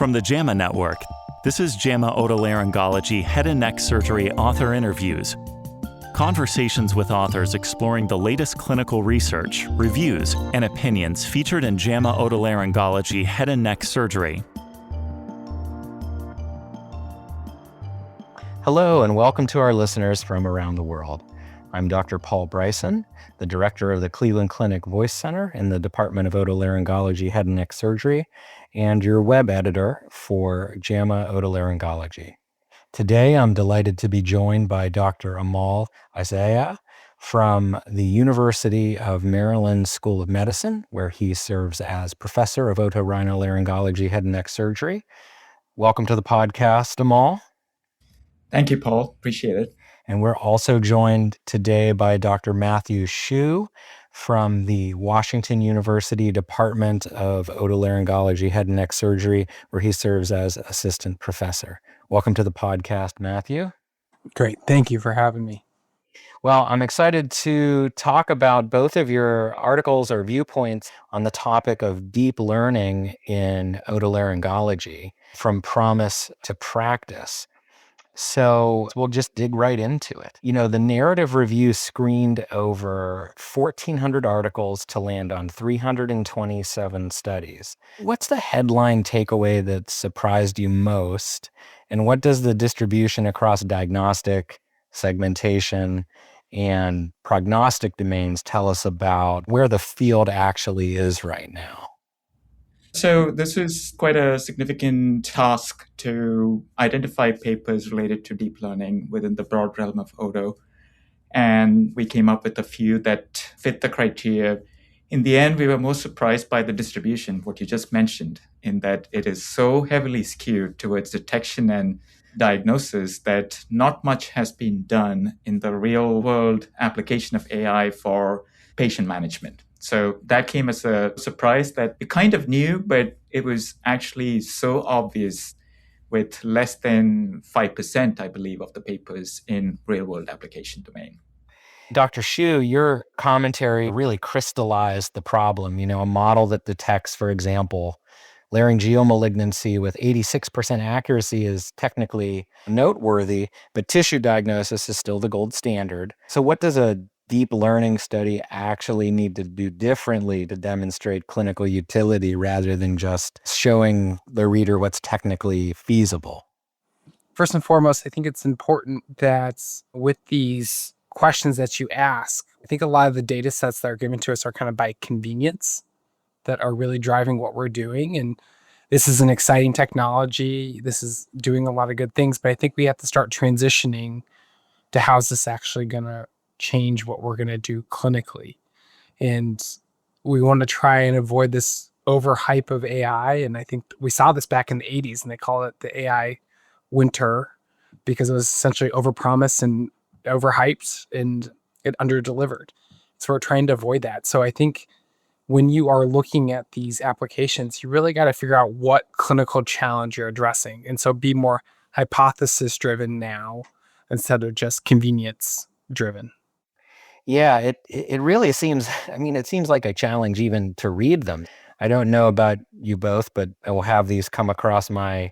From the JAMA Network, this is JAMA Otolaryngology Head and Neck Surgery Author Interviews. Conversations with authors exploring the latest clinical research, reviews, and opinions featured in JAMA Otolaryngology Head and Neck Surgery. Hello, and welcome to our listeners from around the world. I'm Dr. Paul Bryson, the director of the Cleveland Clinic Voice Center in the Department of Otolaryngology Head and Neck Surgery, and your web editor for JAMA Otolaryngology. Today, I'm delighted to be joined by Dr. Amal from the University of Maryland School of Medicine, where he serves as professor of Otolaryngology Head and Neck Surgery. Welcome to the podcast, Amal. Thank you, Paul. Appreciate it. And we're also joined today by Dr. Matthew Shew from the Washington University Department of Otolaryngology Head and Neck Surgery, where he serves as assistant professor. Welcome to the podcast, Matthew. Great. Thank you for having me. Well, I'm excited to talk about both of your articles or viewpoints on the topic of deep learning in otolaryngology, from promise to practice. So we'll just dig right into it. You know, the narrative review screened over 1,400 articles to land on 327 studies. What's the headline takeaway that surprised you most? And what does the distribution across diagnostic, segmentation, and prognostic domains tell us about where the field actually is right now? So this is quite a significant task to identify papers related to deep learning within the broad realm of Odo. And we came up with a few that fit the criteria. In the end, we were most surprised by the distribution, what you just mentioned, in that it is so heavily skewed towards detection and diagnosis that not much has been done in the real world application of AI for patient management. So that came as a surprise that we kind of knew, but it was actually so obvious with less than 5%, I believe, of the papers in real-world application domain. Dr. Shew, your commentary really crystallized the problem. You know, a model that detects, for example, laryngeal malignancy with 86% accuracy is technically noteworthy, but tissue diagnosis is still the gold standard. So what does a deep learning study actually need to do differently to demonstrate clinical utility rather than just showing the reader what's technically feasible? First and foremost, I think it's important that with these questions that you ask, I think a lot of the data sets that are given to us are kind of by convenience that are really driving what we're doing. And this is an exciting technology. This is doing a lot of good things, but I think we have to start transitioning to how's this actually going to change what we're going to do clinically. And we want to try and avoid this overhype of AI. And I think we saw this back in the 80s, and they call it the AI winter because it was essentially overpromised and overhyped and it underdelivered. So we're trying to avoid that. So I think when you are looking at these applications, you really got to figure out what clinical challenge you're addressing. And so be more hypothesis driven now instead of just convenience driven. Yeah, it really seems, it seems like a challenge even to read them. I don't know about you both, but I will have these come across my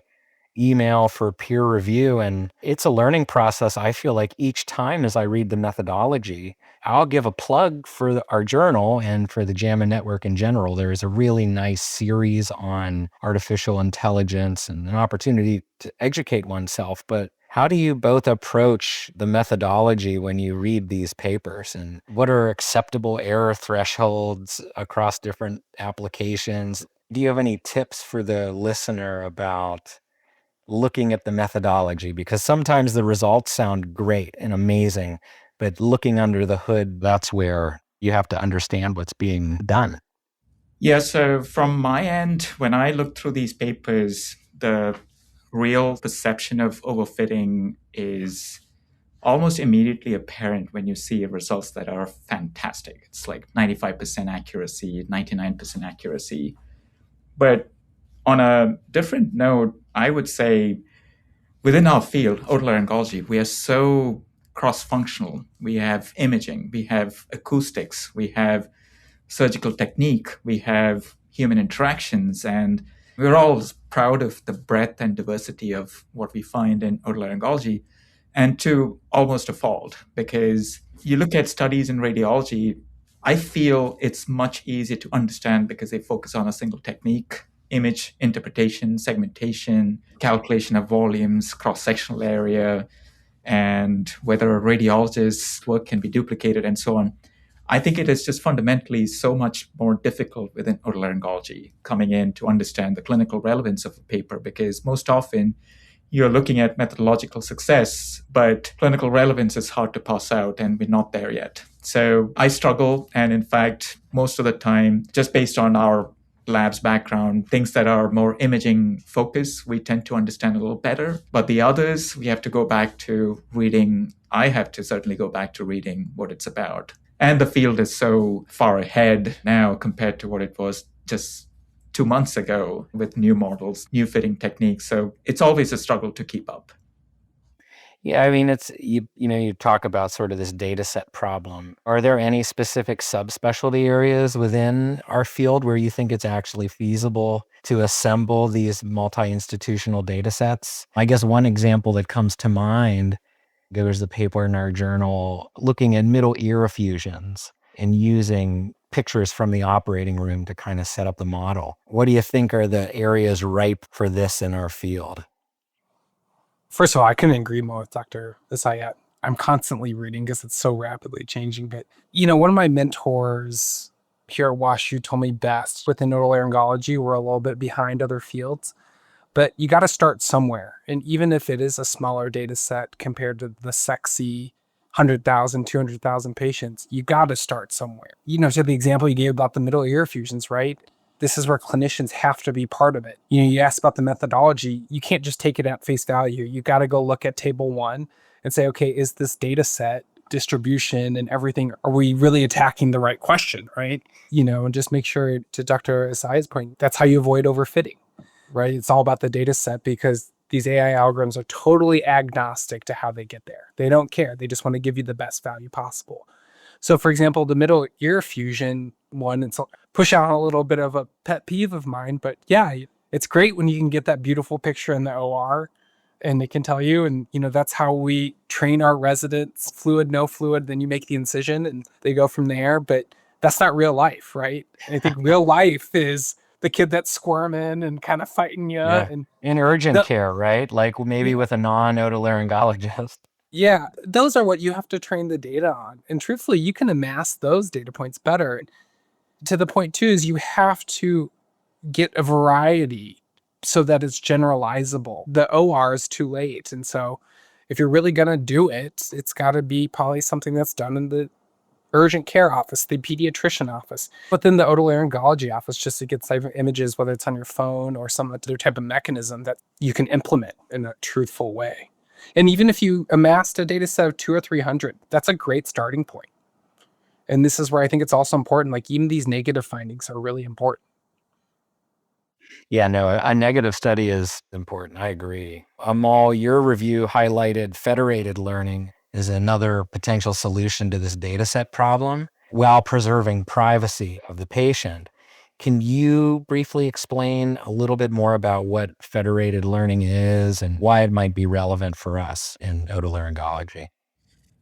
email for peer review, and it's a learning process. I feel like each time as I read the methodology, I'll give a plug for our journal and for the JAMA network in general. There is a really nice series on artificial intelligence and an opportunity to educate oneself, but how do you both approach the methodology when you read these papers, and what are acceptable error thresholds across different applications? Do you have any tips for the listener about looking at the methodology? Because sometimes the results sound great and amazing, but looking under the hood, that's where you have to understand what's being done. Yeah, so from my end, when I look through these papers, the real perception of overfitting is almost immediately apparent when you see results that are fantastic. It's like 95% accuracy, 99% accuracy. But on a different note, I would say within our field, otolaryngology, we are so cross-functional. We have imaging, we have acoustics, we have surgical technique, we have human interactions, and we're all proud of the breadth and diversity of what we find in otolaryngology, and to almost a fault, because you look at studies in radiology, I feel it's much easier to understand because they focus on a single technique: image interpretation, segmentation, calculation of volumes, cross-sectional area, and whether a radiologist's work can be duplicated and so on. I think it is just fundamentally so much more difficult within otolaryngology coming in to understand the clinical relevance of a paper, because most often you're looking at methodological success, but clinical relevance is hard to pass out, and we're not there yet. So I struggle, and in fact, most of the time, just based on our lab's background, things that are more imaging focused, we tend to understand a little better. But the others, we have to go back to reading. I have to certainly go back to reading what it's about. And the field is so far ahead now compared to what it was just 2 months ago with new models, new fitting techniques. So it's always a struggle to keep up. Yeah, I mean, it's you talk about sort of this data set problem. Are there any specific subspecialty areas within our field where you think it's actually feasible to assemble these multi-institutional data sets? I guess one example that comes to mind, there was a paper in our journal looking at middle ear effusions and using pictures from the operating room to kind of set up the model. What do you think are the areas ripe for this in our field? First of all, I couldn't agree more with Dr. Isayat. I'm constantly reading because it's so rapidly changing. But, one of my mentors here at WashU told me best within otolaryngology, we're a little bit behind other fields, but you got to start somewhere. And even if it is a smaller data set compared to the sexy 100,000, 200,000 patients, you got to start somewhere. To the example you gave about the middle ear effusions, right? This is where clinicians have to be part of it. You asked about the methodology. You can't just take it at face value. You got to go look at table 1 and say, okay, is this data set, distribution and everything, are we really attacking the right question, right? And just make sure, to Dr. Asai's point, that's how you avoid overfitting, right? It's all about the data set, because these AI algorithms are totally agnostic to how they get there. They don't care. They just want to give you the best value possible. So, for example, the middle ear effusion one, it's push out a little bit of a pet peeve of mine, but yeah, it's great when you can get that beautiful picture in the OR and they can tell you, and that's how we train our residents: fluid, no fluid, then you make the incision and they go from there. But that's not real life, right? And I think real life is the kid that's squirming and kind of fighting you. Yeah. And in urgent care, right? Like maybe with a non-otolaryngologist. Yeah, those are what you have to train the data on. And truthfully, you can amass those data points better. To the point too is you have to get a variety so that it's generalizable. The OR is too late. And so if you're really going to do it, it's got to be probably something that's done in the urgent care office, the pediatrician office, but then the otolaryngology office, just to get images, whether it's on your phone or some other type of mechanism that you can implement in a truthful way. And even if you amassed a data set of 200 or 300, that's a great starting point. And this is where I think it's also important, like even these negative findings are really important. Yeah, no, a negative study is important. I agree. Amal, your review highlighted federated learning as another potential solution to this data set problem while preserving privacy of the patient. Can you briefly explain a little bit more about what federated learning is and why it might be relevant for us in otolaryngology?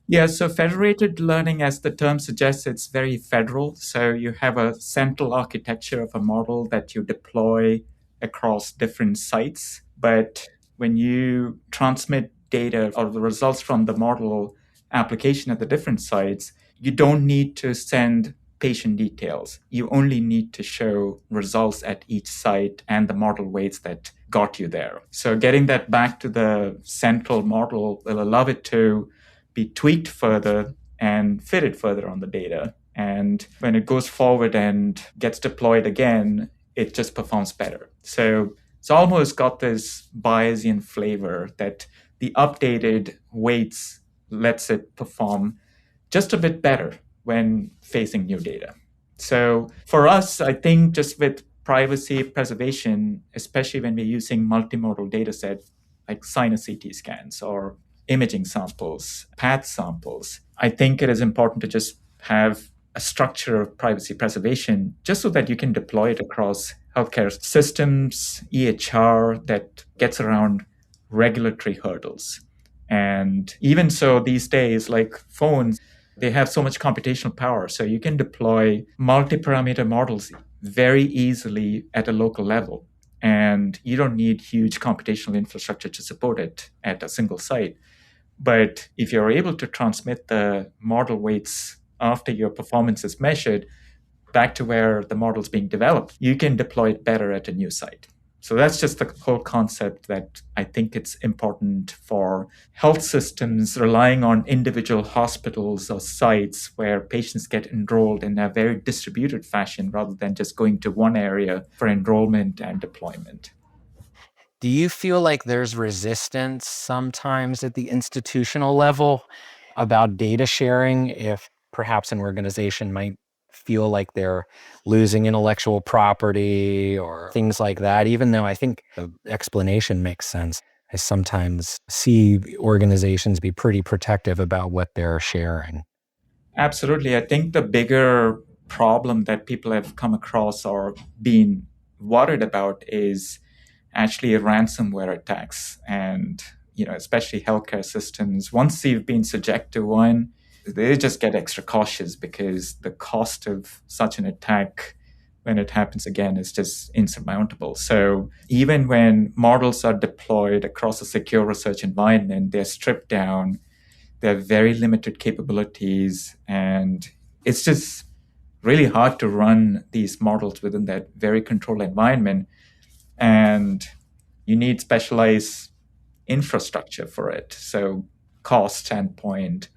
Yeah, so federated learning, as the term suggests, it's very federal. So you have a central architecture of a model that you deploy across different sites. But when you transmit data or the results from the model application at the different sites, you don't need to send patient details. You only need to show results at each site and the model weights that got you there. So getting that back to the central model will allow it to be tweaked further and fitted further on the data. And when it goes forward and gets deployed again, it just performs better. So it's almost got this Bayesian flavor that the updated weights lets it perform just a bit better when facing new data. So for us, I think just with privacy preservation, especially when we're using multimodal data sets like sinus CT scans or imaging samples, path samples, I think it is important to just have a structure of privacy preservation just so that you can deploy it across healthcare systems, EHR that gets around regulatory hurdles. And even so, these days, like phones, they have so much computational power. So you can deploy multi-parameter models very easily at a local level. And you don't need huge computational infrastructure to support it at a single site. But if you're able to transmit the model weights after your performance is measured back to where the model's being developed, you can deploy it better at a new site. So that's just the whole concept that I think it's important for health systems relying on individual hospitals or sites where patients get enrolled in a very distributed fashion rather than just going to one area for enrollment and deployment. Do you feel like there's resistance sometimes at the institutional level about data sharing if perhaps an organization might feel like they're losing intellectual property or things like that, even though I think the explanation makes sense? I sometimes see organizations be pretty protective about what they're sharing. Absolutely. I think the bigger problem that people have come across or been worried about is actually ransomware attacks. And, especially healthcare systems, once you've been subject to one, they just get extra cautious because the cost of such an attack when it happens again is just insurmountable. So even when models are deployed across a secure research environment, they're stripped down, they have very limited capabilities, and it's just really hard to run these models within that very controlled environment. And you need specialized infrastructure for it. So cost standpoint,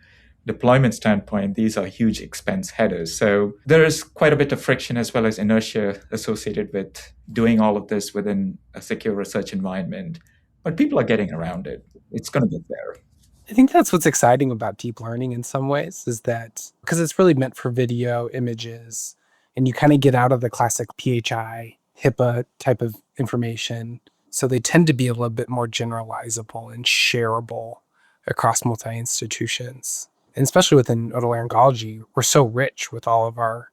deployment standpoint, these are huge expense headers. So there is quite a bit of friction as well as inertia associated with doing all of this within a secure research environment. But people are getting around it. It's going to get there. I think that's what's exciting about deep learning in some ways, is that because it's really meant for video, images, and you kind of get out of the classic PHI, HIPAA type of information. So they tend to be a little bit more generalizable and shareable across multi-institutions. And especially within otolaryngology, we're so rich with all of our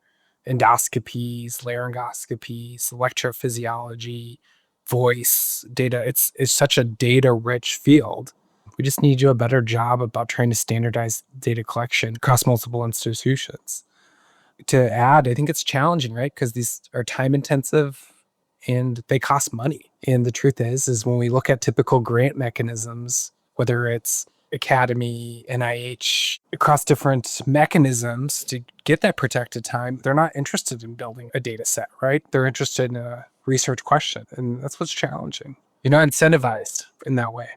endoscopies, laryngoscopies, electrophysiology, voice data. It's such a data-rich field. We just need to do a better job about trying to standardize data collection across multiple institutions. To add, I think it's challenging, right? Because these are time intensive and they cost money. And the truth is when we look at typical grant mechanisms, whether it's Academy, NIH, across different mechanisms to get that protected time, they're not interested in building a data set, right? They're interested in a research question. And that's what's challenging. You're not incentivized in that way.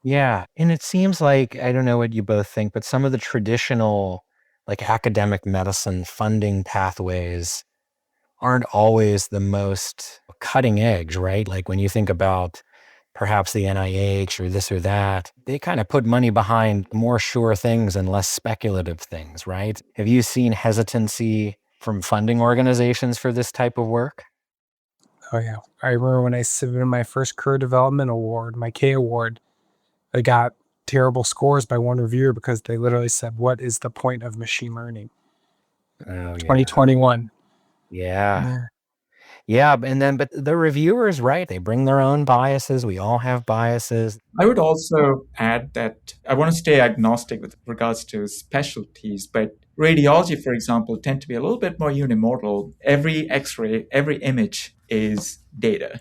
Yeah. And it seems like, I don't know what you both think, but some of the traditional like academic medicine funding pathways aren't always the most cutting edge, right? Like when you think about perhaps the NIH or this or that, they kind of put money behind more sure things and less speculative things, right? Have you seen hesitancy from funding organizations for this type of work? Oh, yeah. I remember when I submitted my first career development award, my K award, I got terrible scores by one reviewer because they literally said, "What is the point of machine learning?" Oh, yeah. 2021. Yeah. Yeah. But the reviewers, right? They bring their own biases. We all have biases. I would also add that I want to stay agnostic with regards to specialties, but radiology, for example, tend to be a little bit more unimodal. Every X-ray, every image is data.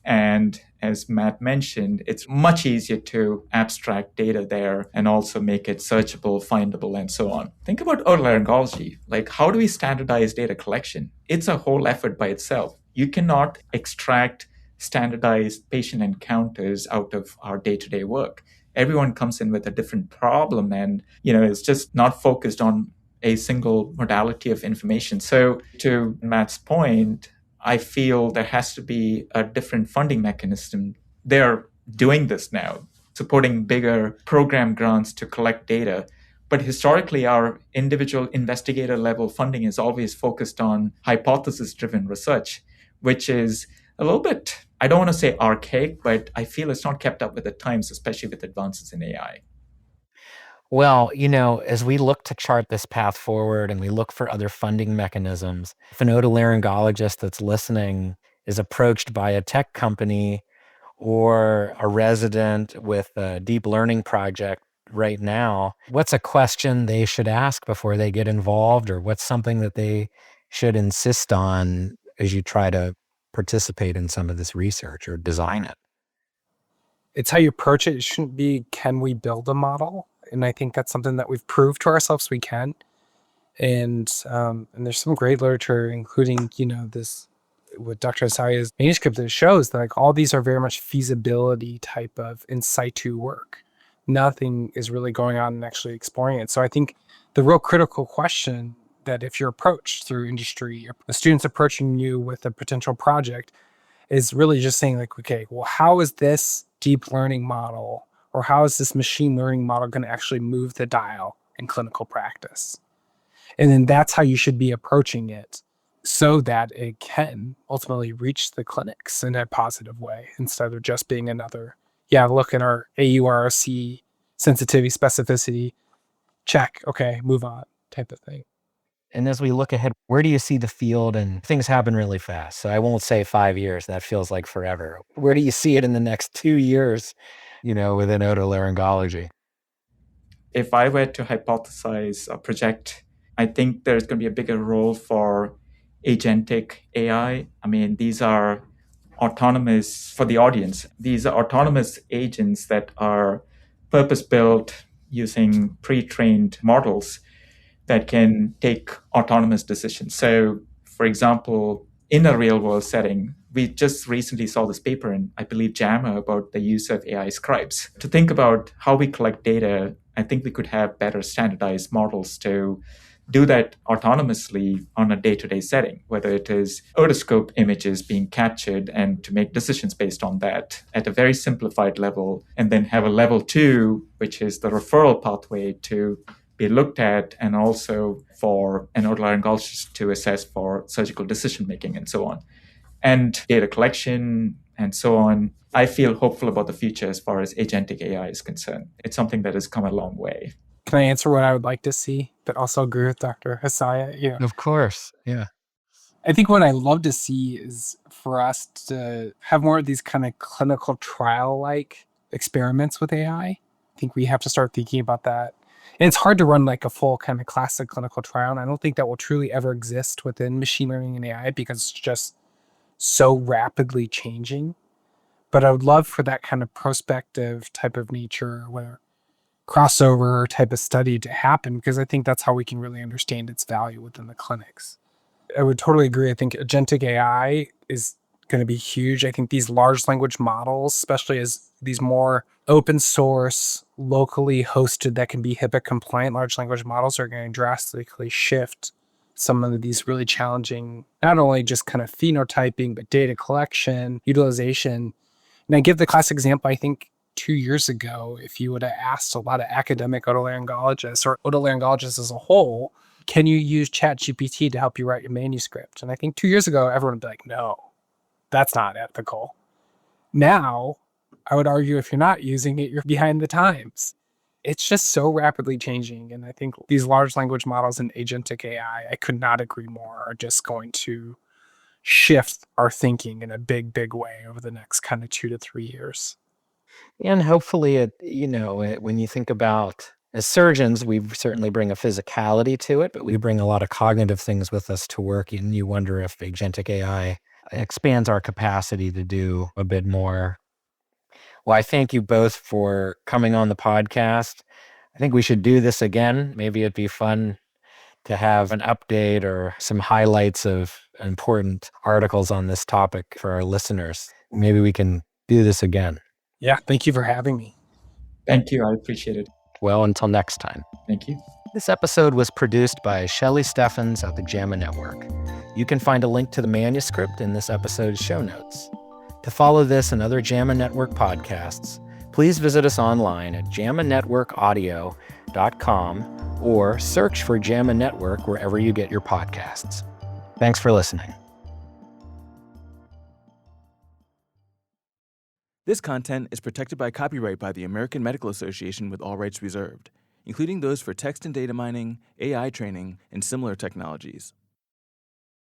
And as Matt mentioned, it's much easier to abstract data there and also make it searchable, findable, and so on. Think about otolaryngology. Like, how do we standardize data collection? It's a whole effort by itself. You cannot extract standardized patient encounters out of our day-to-day work. Everyone comes in with a different problem and, it's just not focused on a single modality of information. So to Matt's point, I feel there has to be a different funding mechanism. They're doing this now, supporting bigger program grants to collect data. But historically, our individual investigator level funding is always focused on hypothesis-driven research, which is a little bit, I don't want to say archaic, but I feel it's not kept up with the times, especially with advances in AI. Well, as we look to chart this path forward and we look for other funding mechanisms, if an otolaryngologist that's listening is approached by a tech company or a resident with a deep learning project right now, what's a question they should ask before they get involved, or what's something that they should insist on as you try to participate in some of this research or design it? It's how you approach it. It shouldn't be, can we build a model? And I think that's something that we've proved to ourselves we can. And there's some great literature, including, this with Dr. Asaya's manuscript, that shows that like all these are very much feasibility type of in situ work. Nothing is really going on and actually exploring it. So I think the real critical question that if you're approached through industry, the students approaching you with a potential project, is really just saying like, okay, well, how is this deep learning model or how is this machine learning model going to actually move the dial in clinical practice? And then that's how you should be approaching it so that it can ultimately reach the clinics in a positive way instead of just being another, look at our AURC sensitivity, specificity, check, okay, move on type of thing. And as we look ahead, where do you see the field? And things happen really fast. So I won't say 5 years. That feels like forever. Where do you see it in the next 2 years, within otolaryngology? If I were to hypothesize or project, I think there's going to be a bigger role for agentic AI. I mean, these are autonomous, for the audience, these are autonomous agents that are purpose-built using pre-trained models that can take autonomous decisions. So, for example, in a real-world setting, we just recently saw this paper in, I believe, JAMA about the use of AI scribes. To think about how we collect data, I think we could have better standardized models to do that autonomously on a day-to-day setting, whether it is otoscope images being captured and to make decisions based on that at a very simplified level, and then have a level 2, which is the referral pathway to be looked at, and also for an otolaryngologist to assess for surgical decision-making and so on, and data collection and so on. I feel hopeful about the future as far as agentic AI is concerned. It's something that has come a long way. Can I answer what I would like to see, but also agree with Dr. Asaya? Of course, yeah. I think what I love to see is for us to have more of these kind of clinical trial-like experiments with AI. I think we have to start thinking about that. And it's hard to run like a full kind of classic clinical trial, and I don't think that will truly ever exist within machine learning and AI because it's just so rapidly changing. But I would love for that kind of prospective type of nature where crossover type of study to happen, because I think that's how we can really understand its value within the clinics. I would totally agree. I think agentic AI is going to be huge. I think these large language models, especially as these more open source, locally hosted that can be HIPAA compliant large language models, are going to drastically shift some of these really challenging, not only just kind of phenotyping, but data collection, utilization. And I give the classic example, I think 2 years ago, if you would have asked a lot of academic otolaryngologists or otolaryngologists as a whole, can you use ChatGPT to help you write your manuscript? And I think 2 years ago, everyone would be like, no, that's not ethical. Now, I would argue if you're not using it, you're behind the times. It's just so rapidly changing. And I think these large language models and agentic AI, I could not agree more, are just going to shift our thinking in a big, big way over the next kind of 2 to 3 years. And hopefully, when you think about, as surgeons, we certainly bring a physicality to it, but we bring a lot of cognitive things with us to work. And you wonder if agentic AI expands our capacity to do a bit more. Well, I thank you both for coming on the podcast. I think we should do this again. Maybe it'd be fun to have an update or some highlights of important articles on this topic for our listeners. Maybe we can do this again. Yeah, thank you for having me. Thank you. I appreciate it. Well, until next time. Thank you. This episode was produced by Shelley Steffens of the JAMA Network. You can find a link to the manuscript in this episode's show notes. To follow this and other JAMA Network podcasts, please visit us online at jamanetworkaudio.com or search for JAMA Network wherever you get your podcasts. Thanks for listening. This content is protected by copyright by the American Medical Association with all rights reserved, including those for text and data mining, AI training, and similar technologies.